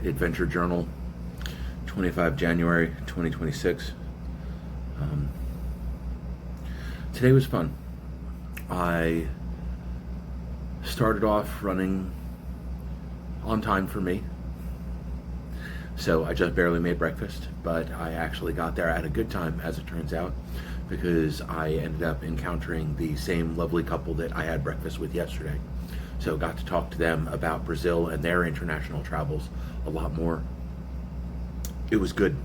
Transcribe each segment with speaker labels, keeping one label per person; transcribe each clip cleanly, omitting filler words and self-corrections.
Speaker 1: Adventure Journal, 25 January 2026. Today was fun. I started off running on time for me, so I just barely made breakfast, but I actually got there at a good time, as it turns out, because I ended up encountering the same lovely couple that I had breakfast with yesterday. So got to talk to them about Brazil and their international travels a lot more. It was good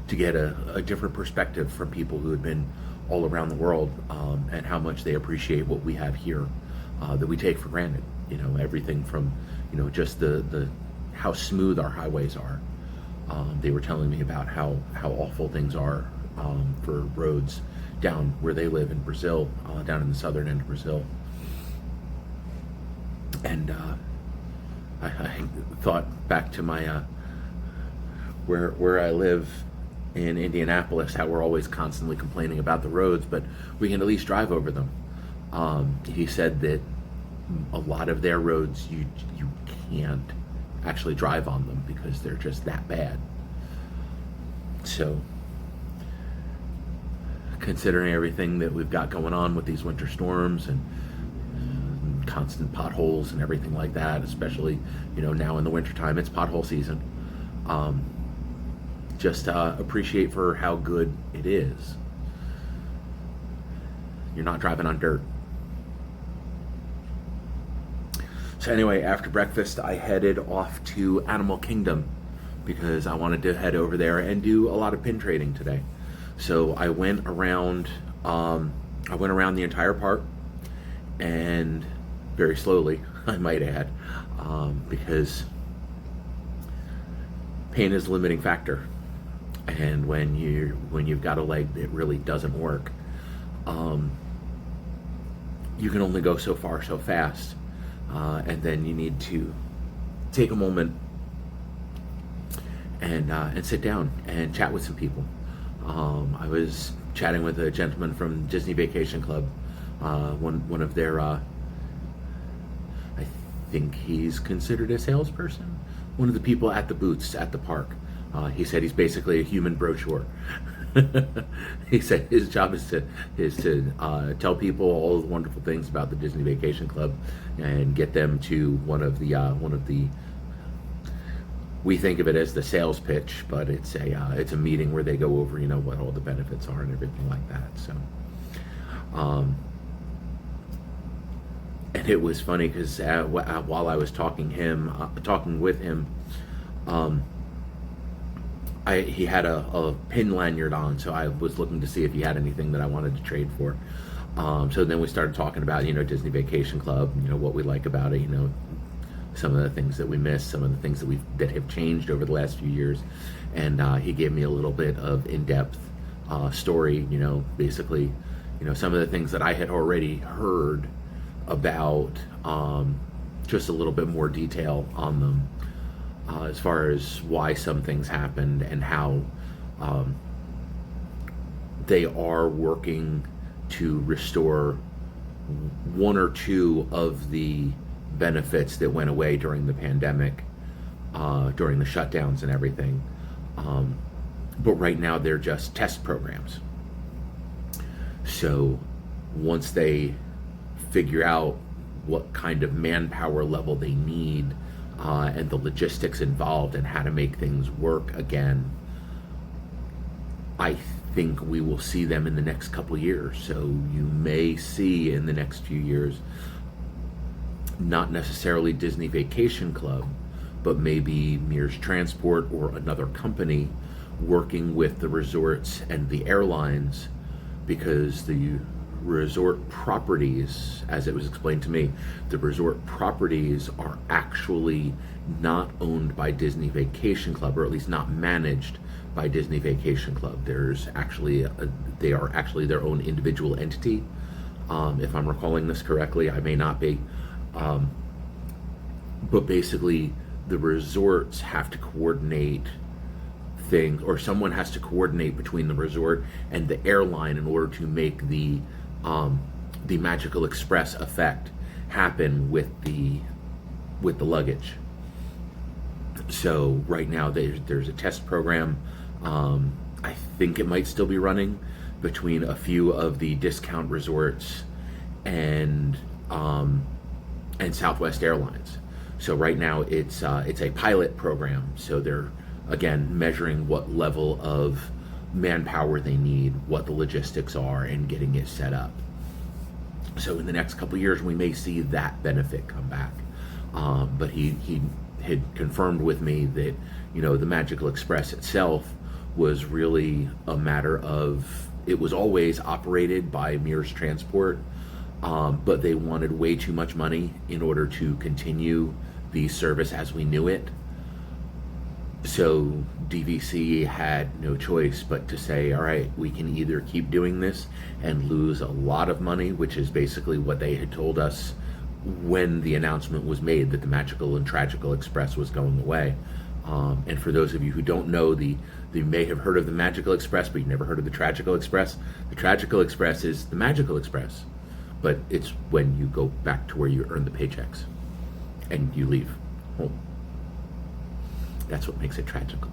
Speaker 1: to get a different perspective from people who had been all around the world, and how much they appreciate what we have here that we take for granted. You know, everything from, just the how smooth our highways are. They were telling me about how awful things are for roads down where they live in Brazil, down in the southern end of Brazil. And I thought back to my where I live in Indianapolis, how we're always constantly complaining about the roads, but we can at least drive over them. He said that a lot of their roads you can't actually drive on them because they're just that bad. So, considering everything that we've got going on with these winter storms and constant potholes and everything like that, especially now in the wintertime, it's pothole season. Just appreciate for how good it is. You're not driving on dirt. So anyway, after breakfast, I headed off to Animal Kingdom because I wanted to head over there and do a lot of pin trading today. So I went around the entire park, and very slowly, I might add, because pain is a limiting factor. And when you've got a leg that really doesn't work, you can only go so far so fast, and then you need to take a moment and sit down and chat with some people. I was chatting with a gentleman from Disney Vacation Club, one of their, I think he's considered a salesperson, one of the people at the booths at the park. He said he's basically a human brochure. He said his job is to tell people all the wonderful things about the Disney Vacation Club and get them to one of the we think of it as the sales pitch, but it's a meeting where they go over what all the benefits are and everything like that. So, and it was funny because while I was talking with him, he had a pin lanyard on, so I was looking to see if he had anything that I wanted to trade for. So then we started talking about Disney Vacation Club, what we like about it, some of the things that we miss, some of the things that have changed over the last few years, and he gave me a little bit of in-depth story, basically, some of the things that I had already heard about, just a little bit more detail on them. As far as why some things happened and how they are working to restore one or two of the benefits that went away during the pandemic, during the shutdowns and everything. But right now they're just test programs. So once they figure out what kind of manpower level they need, and the logistics involved and how to make things work again, I think we will see them in the next couple years. So you may see in the next few years, not necessarily Disney Vacation Club, but maybe Mears Transport or another company working with the resorts and the airlines, because the resort properties, as it was explained to me, the resort properties are actually not owned by Disney Vacation Club, or at least not managed by Disney Vacation Club. They are actually their own individual entity. If I'm recalling this correctly, I may not be. But basically, the resorts have to coordinate things, or someone has to coordinate between the resort and the airline in order to make the Magical Express effect happen with the luggage. So right now there's a test program. I think it might still be running between a few of the discount resorts and Southwest Airlines. So right now it's a pilot program. So they're again measuring what level of manpower they need, what the logistics are, and getting it set up. So in the next couple of years, we may see that benefit come back. But he had confirmed with me that, you know, the Magical Express itself was really a matter of, it was always operated by Mears Transport, but they wanted way too much money in order to continue the service as we knew it. So DVC had no choice but to say, all right, we can either keep doing this and lose a lot of money, which is basically what they had told us when the announcement was made that the Magical and Tragical Express was going away. And for those of you who don't know, you may have heard of the Magical Express, but you never heard of the Tragical Express. The Tragical Express is the Magical Express, but it's when you go back to where you earn the paychecks and you leave home. That's what makes it tragical.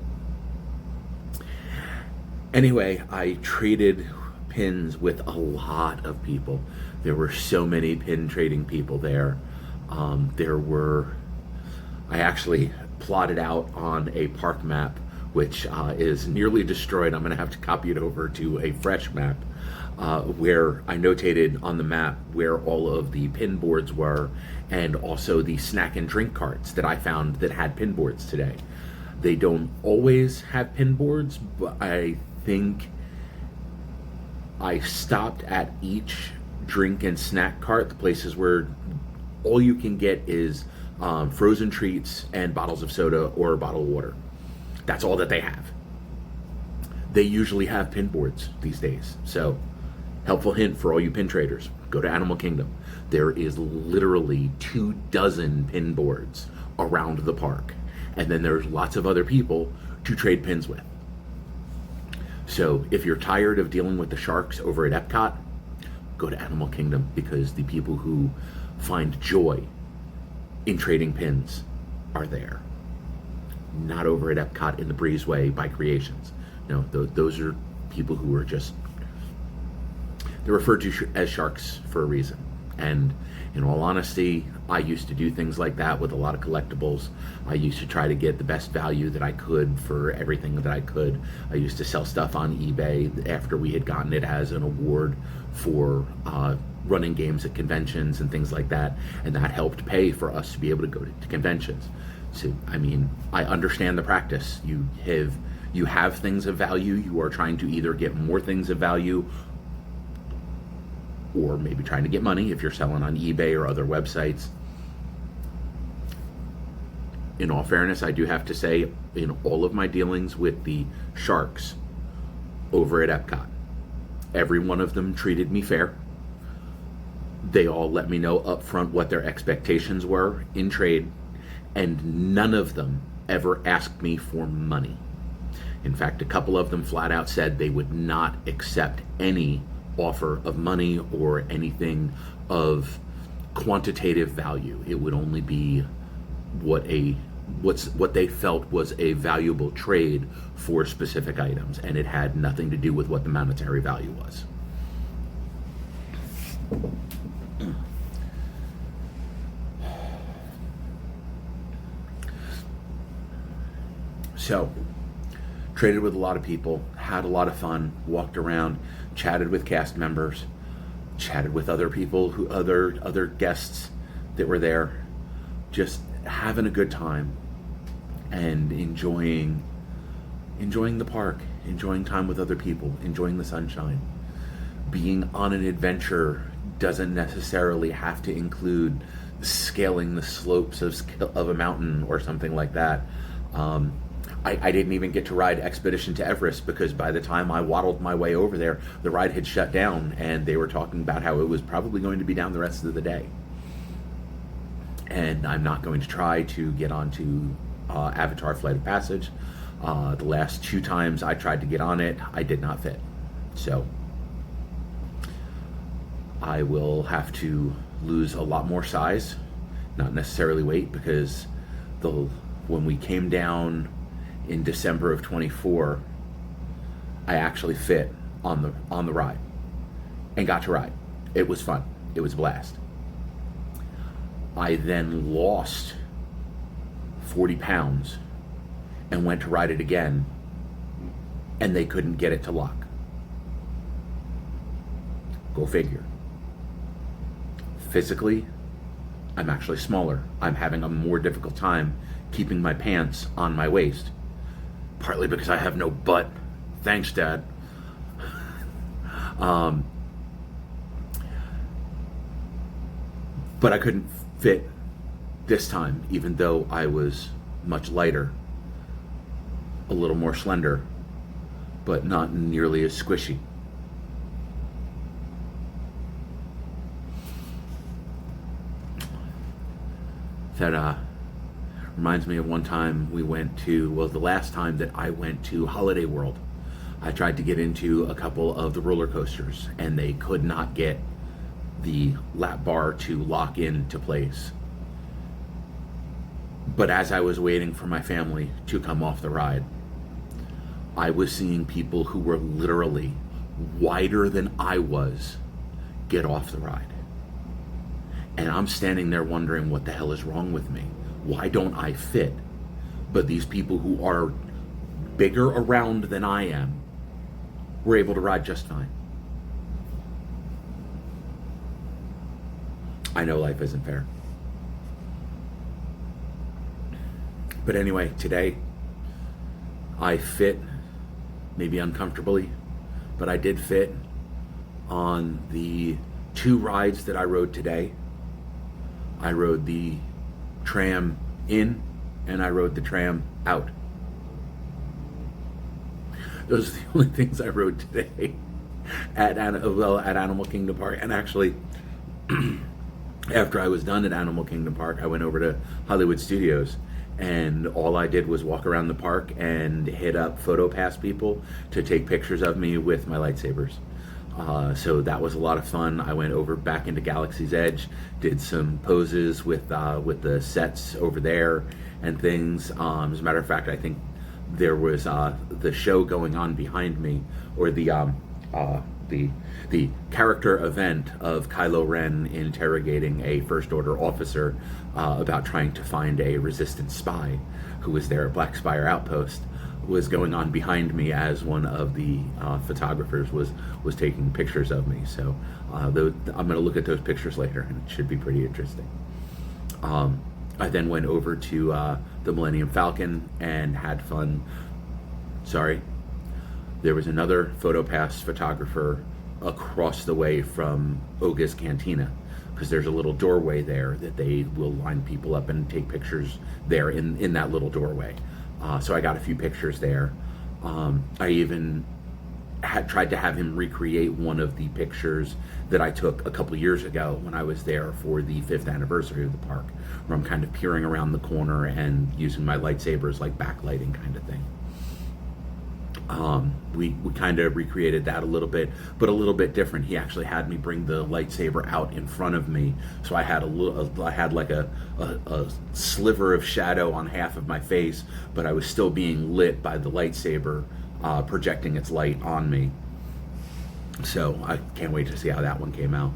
Speaker 1: Anyway, I traded pins with a lot of people. There were so many pin trading people there. I actually plotted out on a park map, which is nearly destroyed. I'm going to have to copy it over to a fresh map, where I notated on the map where all of the pin boards were, and also the snack and drink carts that I found that had pin boards today. They don't always have pin boards, but I think I stopped at each drink and snack cart, the places where all you can get is frozen treats and bottles of soda or a bottle of water. That's all that they have. They usually have pin boards these days. So, helpful hint for all you pin traders, go to Animal Kingdom. There is literally 24 pin boards around the park. And then there's lots of other people to trade pins with. So if you're tired of dealing with the sharks over at Epcot, go to Animal Kingdom, because the people who find joy in trading pins are there. Not over at Epcot in the Breezeway by Creations. No, those are people who are just, they're referred to as sharks for a reason. And in all honesty, I used to do things like that with a lot of collectibles. I used to try to get the best value that I could for everything that I could. I used to sell stuff on eBay after we had gotten it as an award for running games at conventions and things like that. And that helped pay for us to be able to go to conventions. So, I mean, I understand the practice. You have things of value. You are trying to either get more things of value, or maybe trying to get money if you're selling on eBay or other websites. In all fairness, I do have to say, in all of my dealings with the sharks over at Epcot, every one of them treated me fair. They all let me know up front what their expectations were in trade, and none of them ever asked me for money. In fact, a couple of them flat out said they would not accept any offer of money or anything of quantitative value. It would only be what they felt was a valuable trade for specific items, and it had nothing to do with what the monetary value was. So, traded with a lot of people, had a lot of fun, walked around, chatted with cast members, chatted with other people, other guests that were there, just having a good time and enjoying the park, enjoying time with other people, enjoying the sunshine. Being on an adventure doesn't necessarily have to include scaling the slopes of a mountain or something like that. I didn't even get to ride Expedition to Everest, because by the time I waddled my way over there, the ride had shut down, and they were talking about how it was probably going to be down the rest of the day. And I'm not going to try to get onto Avatar Flight of Passage. The last 2 times I tried to get on it, I did not fit. So I will have to lose a lot more size, not necessarily weight, because when we came down in December of 24, I actually fit on the ride and got to ride. It was fun. It was a blast. I then lost 40 pounds and went to ride it again, and they couldn't get it to lock. Go figure. Physically, I'm actually smaller. I'm having a more difficult time keeping my pants on my waist. Partly because I have no butt. Thanks, Dad. But I couldn't fit this time, even though I was much lighter, a little more slender, but not nearly as squishy. That reminds me of one time we went to, well, the last time that I went to Holiday World. I tried to get into a couple of the roller coasters, and they could not get the lap bar to lock into place. But as I was waiting for my family to come off the ride, I was seeing people who were literally wider than I was get off the ride. And I'm standing there wondering what the hell is wrong with me. Why don't I fit? But these people who are bigger around than I am were able to ride just fine. I know life isn't fair. But anyway, today I fit, maybe uncomfortably, but I did fit on the 2 rides that I rode today. I rode the tram in and I rode the tram out. Those are the only things I rode today at Animal Kingdom Park. And actually, after I was done at Animal Kingdom Park, I went over to Hollywood Studios, and all I did was walk around the park and hit up PhotoPass people to take pictures of me with my lightsabers. So that was a lot of fun. I went over back into Galaxy's Edge, did some poses with the sets over there and things. As a matter of fact, I think there was the show going on behind me, or the character event of Kylo Ren interrogating a First Order officer about trying to find a Resistance spy who was there at Black Spire Outpost, was going on behind me as one of the photographers was taking pictures of me. So I'm going to look at those pictures later, and it should be pretty interesting. I then went over to the Millennium Falcon and had fun. Sorry. There was another PhotoPass photographer across the way from Oga's Cantina, because there's a little doorway there that they will line people up and take pictures there in that little doorway. So I got a few pictures there. I even had tried to have him recreate one of the pictures that I took a couple years ago when I was there for the 5th anniversary of the park, where I'm kind of peering around the corner and using my lightsabers like backlighting kind of thing. We kind of recreated that a little bit, but a little bit different. He actually had me bring the lightsaber out in front of me, so I had like a sliver of shadow on half of my face, but I was still being lit by the lightsaber projecting its light on me. So I can't wait to see how that one came out.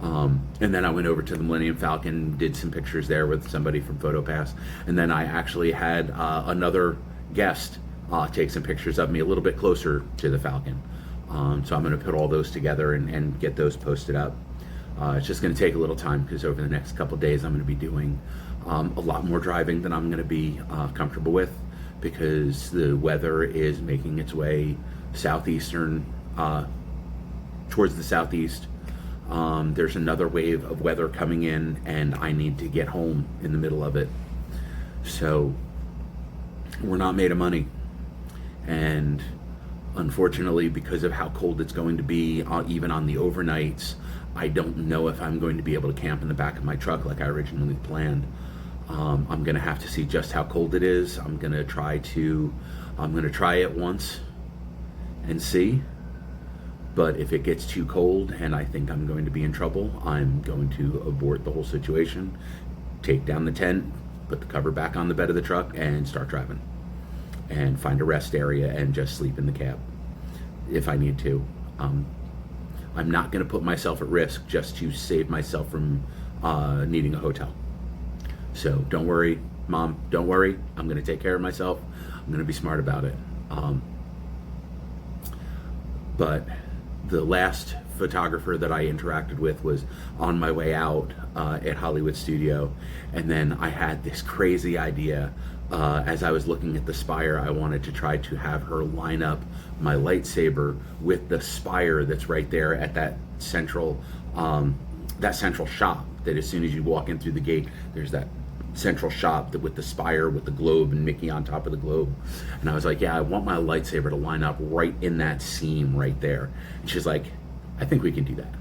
Speaker 1: And then I went over to the Millennium Falcon, did some pictures there with somebody from PhotoPass, and then I actually had another guest take some pictures of me a little bit closer to the Falcon. So I'm going to put all those together and get those posted up. It's just going to take a little time, because over the next couple days I'm going to be doing a lot more driving than I'm going to be comfortable with, because the weather is making its way southeastern, towards the southeast. There's another wave of weather coming in, and I need to get home in the middle of it. So we're not made of money. And unfortunately, because of how cold it's going to be, even on the overnights, I don't know if I'm going to be able to camp in the back of my truck like I originally planned. I'm going to have to see just how cold it is. I'm going to try it once and see. But if it gets too cold and I think I'm going to be in trouble, I'm going to abort the whole situation, take down the tent, put the cover back on the bed of the truck and start driving, and find a rest area and just sleep in the cab if I need to. I'm not going to put myself at risk just to save myself from needing a hotel. So don't worry, Mom, don't worry. I'm going to take care of myself. I'm going to be smart about it. But the last photographer that I interacted with was on my way out at Hollywood Studio, and then I had this crazy idea. As I was looking at the spire, I wanted to try to have her line up my lightsaber with the spire that's right there at that central shop, that as soon as you walk in through the gate, there's that central shop that with the spire with the globe and Mickey on top of the globe. And I was like, yeah, I want my lightsaber to line up right in that seam right there. And she's like, I think we can do that.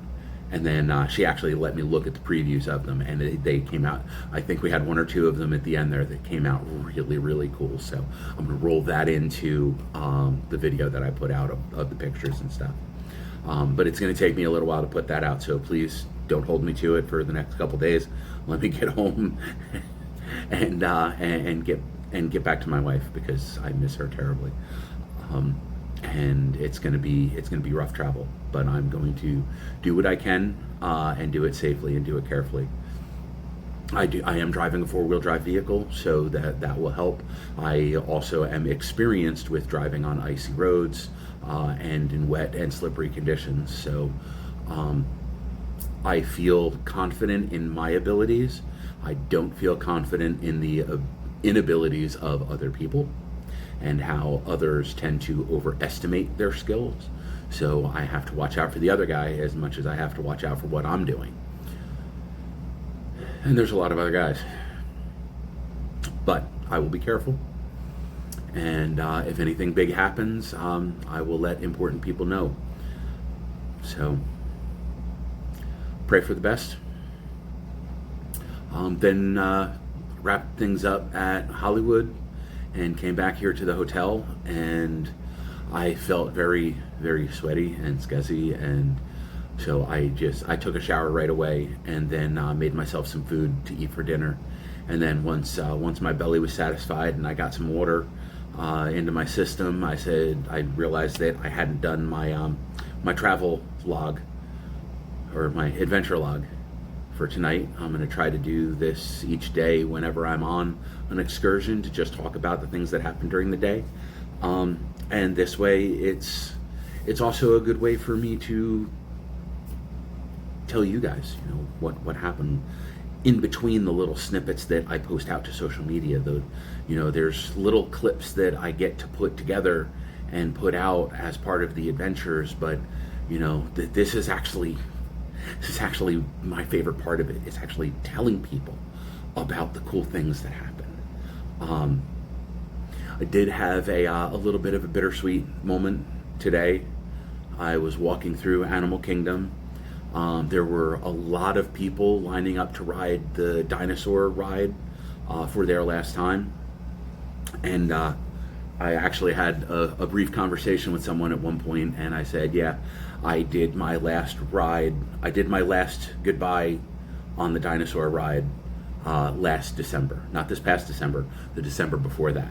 Speaker 1: And then she actually let me look at the previews of them, and they came out. I think we had one or two of them at the end there that came out really, really cool. So I'm going to roll that into the video that I put out of the pictures and stuff. But it's going to take me a little while to put that out. So please don't hold me to it for the next couple days. Let me get home and get back to my wife, because I miss her terribly. And it's gonna be rough travel, but I'm going to do what I can and do it safely and do it carefully. I am driving a 4-wheel drive vehicle, so that will help. I also am experienced with driving on icy roads and in wet and slippery conditions. So I feel confident in my abilities. I don't feel confident in the inabilities of other people, and how others tend to overestimate their skills. So I have to watch out for the other guy as much as I have to watch out for what I'm doing. And there's a lot of other guys. But I will be careful. And if anything big happens, I will let important people know. So pray for the best. Then wrapped things up at Hollywood and came back here to the hotel, and I felt very, very sweaty and scuzzy, and so I took a shower right away, and then made myself some food to eat for dinner. And then once my belly was satisfied and I got some water into my system, I realized that I hadn't done my travel log, or my adventure log, for tonight. I'm going to try to do this each day whenever I'm on an excursion, to just talk about the things that happened during the day. And this way, it's also a good way for me to tell you guys, what happened in between the little snippets that I post out to social media. There's little clips that I get to put together and put out as part of the adventures, but this is actually my favorite part of it. It's actually telling people about the cool things that happen. I did have a little bit of a bittersweet moment today. I was walking through Animal Kingdom. There were a lot of people lining up to ride the dinosaur ride for their last time. And I actually had a brief conversation with someone at one point, and I said, yeah, I did my last ride. I did my last goodbye on the dinosaur ride last December. Not this past December, the December before that,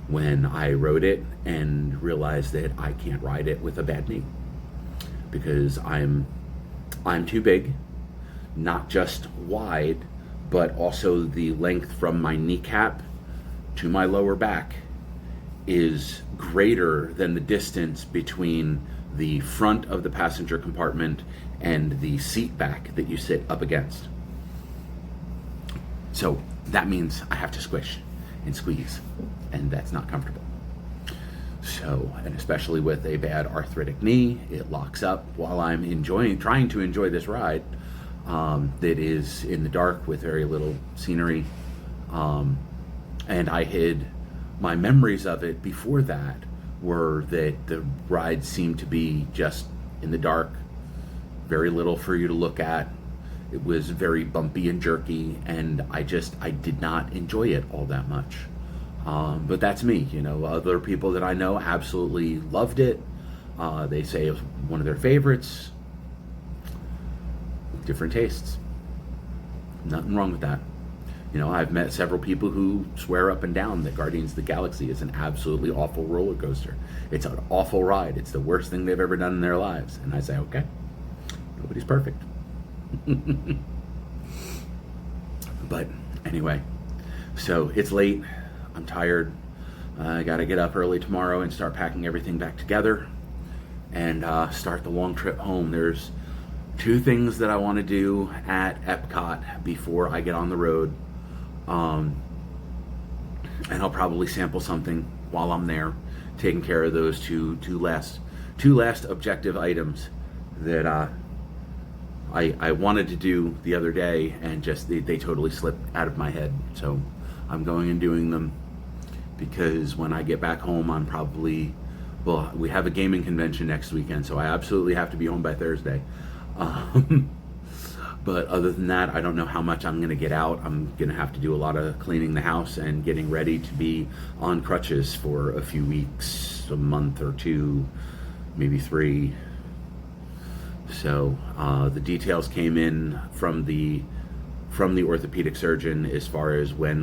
Speaker 1: when I rode it and realized that I can't ride it with a bad knee, because I'm too big, not just wide, but also the length from my kneecap to my lower back is greater than the distance between the front of the passenger compartment and the seat back that you sit up against. So that means I have to squish and squeeze, and that's not comfortable. So, and especially with a bad arthritic knee, it locks up while I'm trying to enjoy this ride that is in the dark with very little scenery. And my memories of it before that were that the ride seemed to be just in the dark, very little for you to look at. It was very bumpy and jerky, and I did not enjoy it all that much. But that's me. Other people that I know absolutely loved it. They say it was one of their favorites. Different tastes. Nothing wrong with that. You know, I've met several people who swear up and down that Guardians of the Galaxy is an absolutely awful roller coaster. It's an awful ride. It's the worst thing they've ever done in their lives. And I say, okay, nobody's perfect. But anyway, so it's late. I'm tired. I got to get up early tomorrow and start packing everything back together and start the long trip home. There's 2 things that I want to do at Epcot before I get on the road. And I'll probably sample something while I'm there, taking care of those two last objective items that I wanted to do the other day, and just they totally slipped out of my head. So I'm going and doing them, because when I get back home, I'm probably, well, we have a gaming convention next weekend, so I absolutely have to be home by Thursday. But other than that, I don't know how much I'm going to get out. I'm going to have to do a lot of cleaning the house and getting ready to be on crutches for a few weeks, a month or 2, maybe 3. So the details came in from the orthopedic surgeon as far as when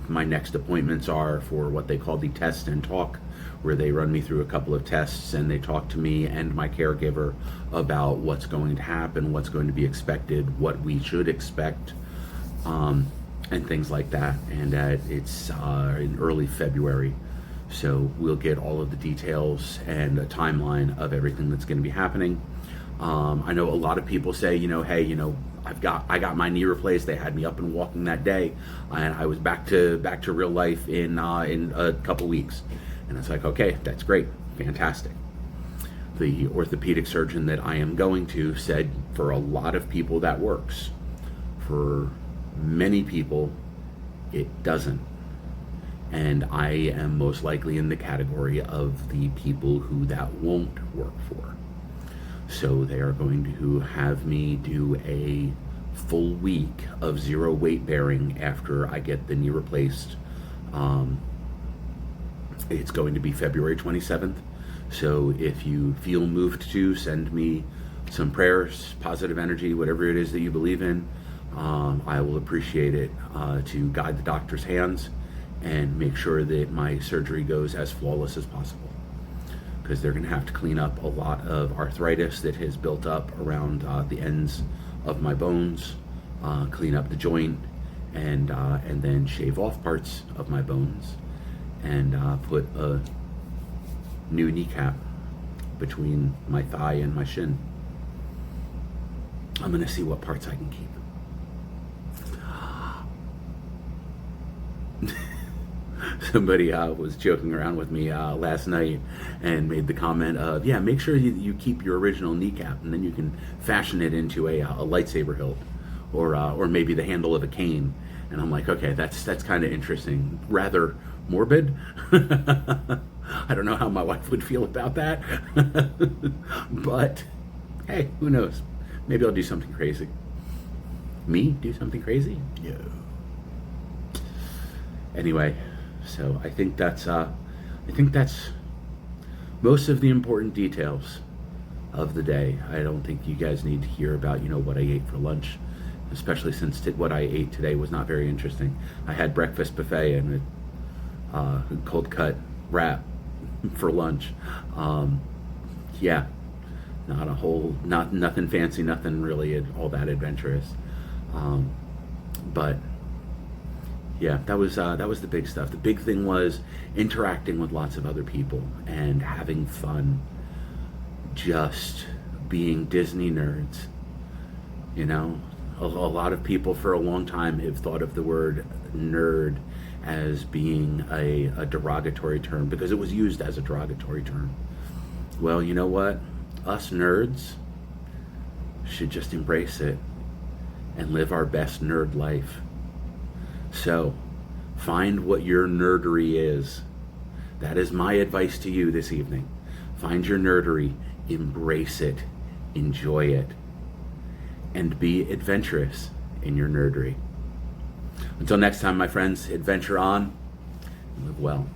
Speaker 1: my next appointments are for what they call the test and talk, where they run me through a couple of tests and they talk to me and my caregiver about what's going to happen, what's going to be expected, what we should expect, and things like that. And it's in early February, so we'll get all of the details and a timeline of everything that's going to be happening. I know a lot of people say, hey, I got my knee replaced. They had me up and walking that day, and I was back to real life in a couple weeks. And it's like, okay, that's great, fantastic. The orthopedic surgeon that I am going to said for a lot of people that works. For many people, it doesn't. And I am most likely in the category of the people who that won't work for. So they are going to have me do a full week of 0 weight bearing after I get the knee replaced. It's going to be February 27th. So if you feel moved to send me some prayers, positive energy, whatever it is that you believe in, I will appreciate it, to guide the doctor's hands and make sure that my surgery goes as flawless as possible. Because they're going to have to clean up a lot of arthritis that has built up around the ends of my bones, clean up the joint, and then shave off parts of my bones, and put a new kneecap between my thigh and my shin. I'm going to see what parts I can keep. Somebody was joking around with me last night and made the comment of, yeah, make sure you keep your original kneecap, and then you can fashion it into a lightsaber hilt, or maybe the handle of a cane. And I'm like, okay, that's kind of interesting. Rather morbid. I don't know how my wife would feel about that. But hey, who knows? Maybe I'll do something crazy. Me do something crazy? Yeah. Anyway, so I think that's most of the important details of the day. I don't think you guys need to hear about what I ate for lunch, especially since what I ate today was not very interesting. I had breakfast buffet and a cold cut wrap for lunch. Yeah, nothing fancy, nothing really all that adventurous. But yeah, that was the big stuff. The big thing was interacting with lots of other people and having fun, just being Disney nerds. A lot of people for a long time have thought of the word nerd as being a derogatory term, because it was used as a derogatory term. Well, you know what? Us nerds should just embrace it and live our best nerd life. So, find what your nerdery is. That is my advice to you this evening. Find your nerdery, embrace it, enjoy it, and be adventurous in your nerdery. Until next time, my friends, adventure on and live well.